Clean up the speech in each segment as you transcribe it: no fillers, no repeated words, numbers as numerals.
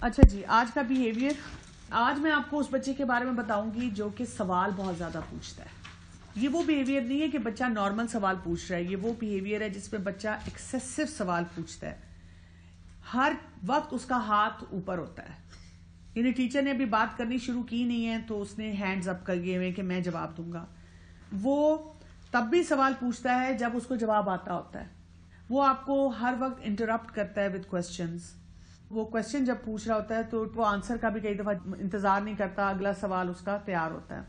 اچھا جی، آج کا بیہیویئر، آج میں آپ کو اس بچے کے بارے میں بتاؤں گی جو کہ سوال بہت زیادہ پوچھتا ہے. یہ وہ بیہیویئر نہیں ہے کہ بچہ نارمل سوال پوچھ رہا ہے، یہ وہ بیہیویئر ہے جس میں بچہ ایکسیسو سوال پوچھتا ہے. ہر وقت اس کا ہاتھ اوپر ہوتا ہے. یعنی ٹیچر نے ابھی بات کرنی شروع کی نہیں ہے تو اس نے ہینڈز اپ کر دیے ہوئے کہ میں جواب دوں گا. وہ تب بھی سوال پوچھتا ہے جب اس کو جواب آتا ہوتا ہے. وہ آپ کو ہر وقت انٹرپٹ کرتا ہے وتھ کوسچنز. وہ کوسچن جب پوچھ رہا ہوتا ہے تو وہ آنسر کا بھی کئی دفعہ انتظار نہیں کرتا، اگلا سوال اس کا تیار ہوتا ہے.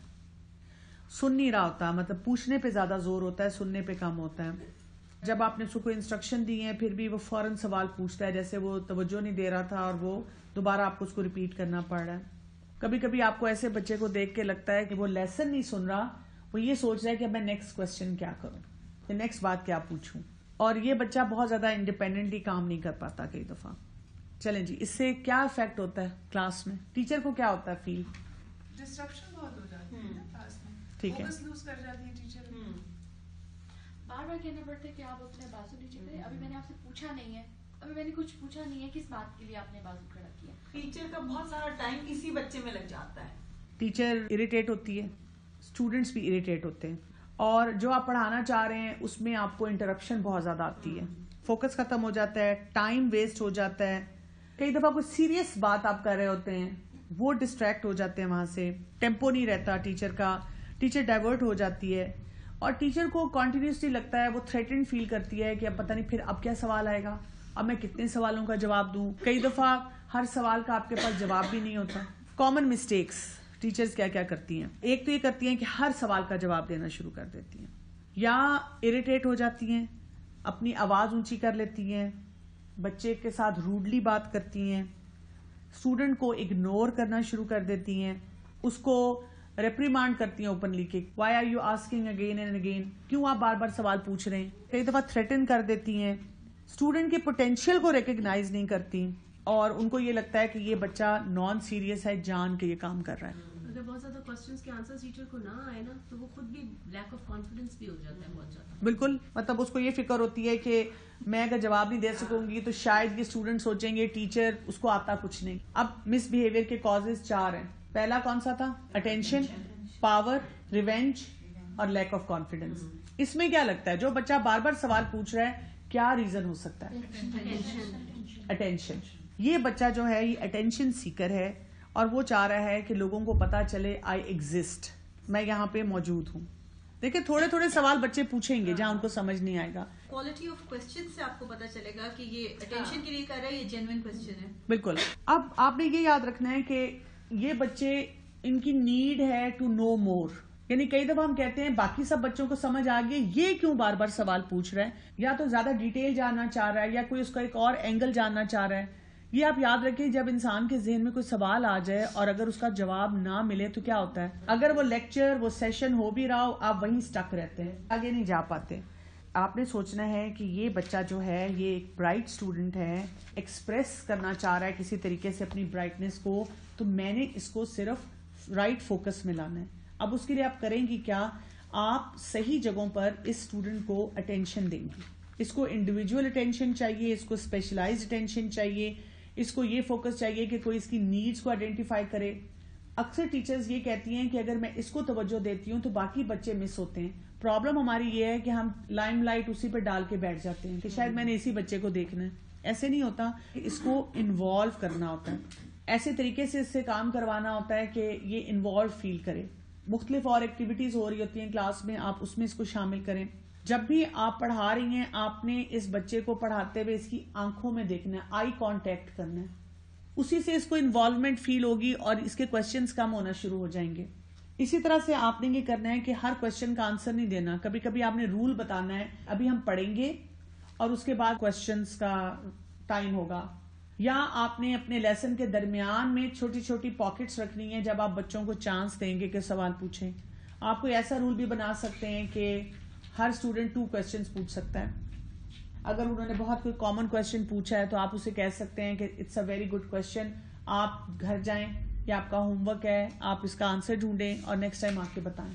سن نہیں رہا ہوتا، مطلب پوچھنے پہ زیادہ زور ہوتا ہے، سننے پہ کم ہوتا ہے. جب آپ نے اس کو کوئی انسٹرکشن دی ہیں پھر بھی وہ فوراً سوال پوچھتا ہے، جیسے وہ توجہ نہیں دے رہا تھا اور وہ دوبارہ آپ کو اس کو ریپیٹ کرنا پڑ رہا ہے. کبھی کبھی آپ کو ایسے بچے کو دیکھ کے لگتا ہے کہ وہ لیسن نہیں سن رہا، وہ یہ سوچ رہا ہے کہ میں نیکسٹ کوسچن کیا کروں یا نیکسٹ بات کیا پوچھوں. اور یہ بچہ بہت زیادہ انڈیپینڈنٹلی کام نہیں کر پاتا کئی دفعہ. چلیں جی، اس سے کیا افیکٹ ہوتا ہے کلاس میں؟ ٹیچر کو کیا ہوتا ہے فیل؟ ڈسٹرپشن بہت ہو جاتی ہے کلاس میں، ٹھیک ہے، فوکس لوز کر جاتی ہے ٹیچر. بار بار کہنا پڑتا ہے کہ آپ اپنے بازو نیچے کریں، ابھی میں نے آپ سے پوچھا نہیں ہے، ابھی میں نے کچھ پوچھا نہیں ہے، کس بات کے لیے آپ نے بازو کھڑا کیا. ٹیچر کا بہت سارا ٹائم اسی بچے میں لگ جاتا ہے. ٹیچر اریٹیٹ ہوتی ہے، اسٹوڈینٹس بھی اریٹیٹ ہوتے ہیں، اور جو آپ پڑھانا چاہ رہے ہیں اس میں آپ کو انٹرپشن بہت زیادہ آتی ہے. فوکس ختم ہو جاتا ہے، ٹائم ویسٹ ہو جاتا ہے. کئی دفعہ کوئی سیریس بات آپ کر رہے ہوتے ہیں، وہ ڈسٹریکٹ ہو جاتے ہیں، وہاں سے ٹیمپو نہیں رہتا ٹیچر کا، ٹیچر ڈائیورٹ ہو جاتی ہے. اور ٹیچر کو کنٹینیوسلی لگتا ہے، وہ تھریٹنڈ فیل کرتی ہے کہ اب پتہ نہیں پھر اب کیا سوال آئے گا، اب میں کتنے سوالوں کا جواب دوں. کئی دفعہ ہر سوال کا آپ کے پاس جواب بھی نہیں ہوتا. کامن مسٹیکس ٹیچرز کیا کیا کرتی ہیں؟ ایک تو یہ کرتی ہیں کہ ہر سوال کا جواب دینا شروع کر دیتی ہیں، یا اریٹیٹ ہو جاتی ہیں، اپنی آواز اونچی کر لیتی ہیں، بچے کے ساتھ روڈلی بات کرتی ہیں، اسٹوڈنٹ کو اگنور کرنا شروع کر دیتی ہیں، اس کو ریپریمانڈ کرتی ہیں اوپنلی کہ why are you asking again and again, کیوں آپ بار بار سوال پوچھ رہے ہیں. کئی دفعہ تھریٹن کر دیتی ہیں. اسٹوڈنٹ کے پوٹینشیل کو ریکگنائز نہیں کرتی اور ان کو یہ لگتا ہے کہ یہ بچہ نان سیریس ہے، جان کے یہ کام کر رہا ہے. اگر بہت زیادہ کوسچنس کے آنسر ٹیچر کو نہ آئے نا تو وہ خود بھی لیک آف کانفیڈنس بھی ہو جاتا ہے بہت زیادہ. بالکل، مطلب اس کو یہ فکر ہوتی ہے کہ میں اگر جواب نہیں دے سکوں گی تو شاید یہ اسٹوڈنٹ سوچیں گے ٹیچر اس کو آتا کچھ نہیں. اب مس بہیویئر کے کازز 4 ہیں. پہلا کون سا تھا؟ اٹینشن، پاور، ریونج اور لیک آف کانفیڈنس. اس میں کیا لگتا ہے جو بچہ بار بار سوال پوچھ رہا ہے کیا ریزن ہو سکتا ہے؟ اٹینشن. یہ بچہ جو ہے یہ اٹینشن سیکر ہے اور وہ چاہ رہا ہے کہ لوگوں کو پتا چلے آئی ایگزسٹ، میں یہاں پہ موجود ہوں. دیکھیں تھوڑے تھوڑے سوال بچے پوچھیں گے جہاں ان کو سمجھ نہیں آئے گا. کوالٹی آف کوسچن سے آپ کو پتا چلے گا کہ یہ اٹینشن کے لیے کر رہا ہے، یہ جینوئن کوسچن ہے. بالکل. اب آپ نے یہ یاد رکھنا ہے کہ یہ بچے، ان کی نیڈ ہے ٹو نو مور. یعنی کئی دفعہ ہم کہتے ہیں باقی سب بچوں کو سمجھ آ گئی، یہ کیوں بار بار سوال پوچھ رہا ہے، یا تو زیادہ ڈیٹیل جاننا چاہ رہا ہے یا کوئی اس کا ایک اور اینگل جاننا چاہ رہا ہے. یہ آپ یاد رکھیں، جب انسان کے ذہن میں کوئی سوال آ جائے اور اگر اس کا جواب نہ ملے تو کیا ہوتا ہے؟ اگر وہ لیکچر، وہ سیشن ہو بھی رہا ہو، آپ وہیں سٹک رہتے ہیں، آگے نہیں جا پاتے. آپ نے سوچنا ہے کہ یہ بچہ جو ہے یہ ایک برائٹ اسٹوڈنٹ ہے، ایکسپریس کرنا چاہ رہا ہے کسی طریقے سے اپنی برائٹنس کو، تو میں نے اس کو صرف رائٹ فوکس میں لانا ہے. اب اس کے لیے آپ کریں گی کیا؟ آپ صحیح جگہوں پر اس اسٹوڈنٹ کو اٹینشن دیں گی. اس کو انڈیویجول اٹینشن چاہیے، اس کو اسپیشلائزڈ اٹینشن چاہیے، اس کو یہ فوکس چاہیے کہ کوئی اس کی نیڈز کو آئیڈینٹیفائی کرے. اکثر ٹیچرز یہ کہتی ہیں کہ اگر میں اس کو توجہ دیتی ہوں تو باقی بچے مس ہوتے ہیں. پرابلم ہماری یہ ہے کہ ہم لائم لائٹ اسی پہ ڈال کے بیٹھ جاتے ہیں کہ شاید میں نے اسی بچے کو دیکھنا ہے. ایسے نہیں ہوتا، اس کو انوالو کرنا ہوتا ہے، ایسے طریقے سے اس سے کام کروانا ہوتا ہے کہ یہ انوالو فیل کرے. مختلف اور ایکٹیویٹیز ہو رہی ہوتی ہیں کلاس میں، آپ اس میں اس کو شامل کریں. جب بھی آپ پڑھا رہی ہیں آپ نے اس بچے کو پڑھاتے ہوئے اس کی آنکھوں میں دیکھنا ہے، آئی کانٹیکٹ کرنا ہے. اسی سے اس کو انوالومنٹ فیل ہوگی اور اس کے کوسچنز کم ہونا شروع ہو جائیں گے. اسی طرح سے آپ نے یہ کرنا ہے کہ ہر کوسچن کا آنسر نہیں دینا. کبھی کبھی آپ نے رول بتانا ہے، ابھی ہم پڑھیں گے اور اس کے بعد کوسچنز کا ٹائم ہوگا. یا آپ نے اپنے لیسن کے درمیان میں چھوٹی چھوٹی پاکٹس رکھنی ہے جب آپ بچوں کو چانس دیں گے کہ سوال پوچھیں. آپ کوئی ایسا رول بھی بنا سکتے ہیں کہ ہر اسٹوڈنٹ 2 کوسچنز پوچھ سکتا ہے. اگر انہوں نے بہت کوئی کامن کوسچن پوچھا ہے تو آپ اسے کہہ سکتے ہیں کہ it's a very good question, آپ گھر جائیں، یہ آپ کا ہوم ورک ہے، آپ اس کا آنسر ڈھونڈیں اور نیکسٹ ٹائم آ کے بتائیں.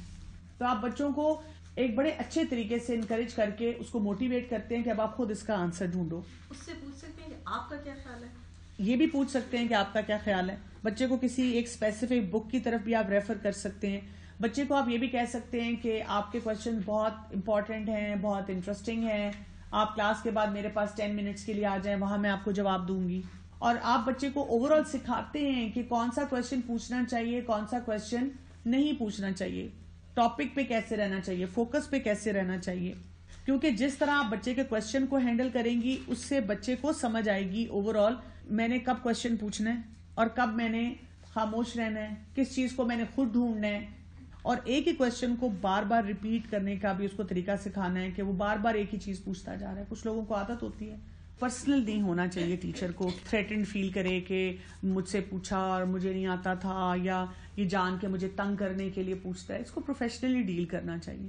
تو آپ بچوں کو ایک بڑے اچھے طریقے سے انکریج کر کے اس کو موٹیویٹ کرتے ہیں کہ اب آپ خود اس کا آنسر ڈھونڈو. اس سے پوچھ سکتے ہیں کہ آپ کا کیا خیال ہے. یہ بھی پوچھ سکتے ہیں کہ آپ کا کیا خیال ہے. بچے کو کسی ایک اسپیسیفک بک کی طرف بھی آپ ریفر کر سکتے ہیں. بچے کو آپ یہ بھی کہہ سکتے ہیں کہ آپ کے کوشچن بہت امپورٹنٹ ہیں, بہت انٹرسٹنگ ہیں, آپ کلاس کے بعد میرے پاس 10 منٹس کے لیے آ جائیں, وہاں میں آپ کو جواب دوں گی. اور آپ بچے کو اوور آل سکھاتے ہیں کہ کون سا کوشچن پوچھنا چاہیے, کون سا کوشچن نہیں پوچھنا چاہیے, ٹاپک پہ کیسے رہنا چاہیے, فوکس پہ کیسے رہنا چاہیے. کیونکہ جس طرح آپ بچے کے کوشچن کو ہینڈل کریں گی اس سے بچے کو سمجھ آئے گی اوور آل میں نے کب کوشچن پوچھنا ہے اور کب میں نے خاموش رہنا ہے, کس چیز کو میں نے خود ڈھونڈنا ہے. اور ایک ہی کوشچن کو بار بار ریپیٹ کرنے کا بھی اس کو طریقہ سکھانا ہے کہ وہ بار بار ایک ہی چیز پوچھتا جا رہا ہے. کچھ لوگوں کو عادت ہوتی ہے. پرسنل نہیں ہونا چاہیے ٹیچر کو, تھریٹنڈ فیل کرے کہ مجھ سے پوچھا اور مجھے نہیں آتا تھا, یا یہ جان کے مجھے تنگ کرنے کے لیے پوچھتا ہے. اس کو پروفیشنلی ڈیل کرنا چاہیے.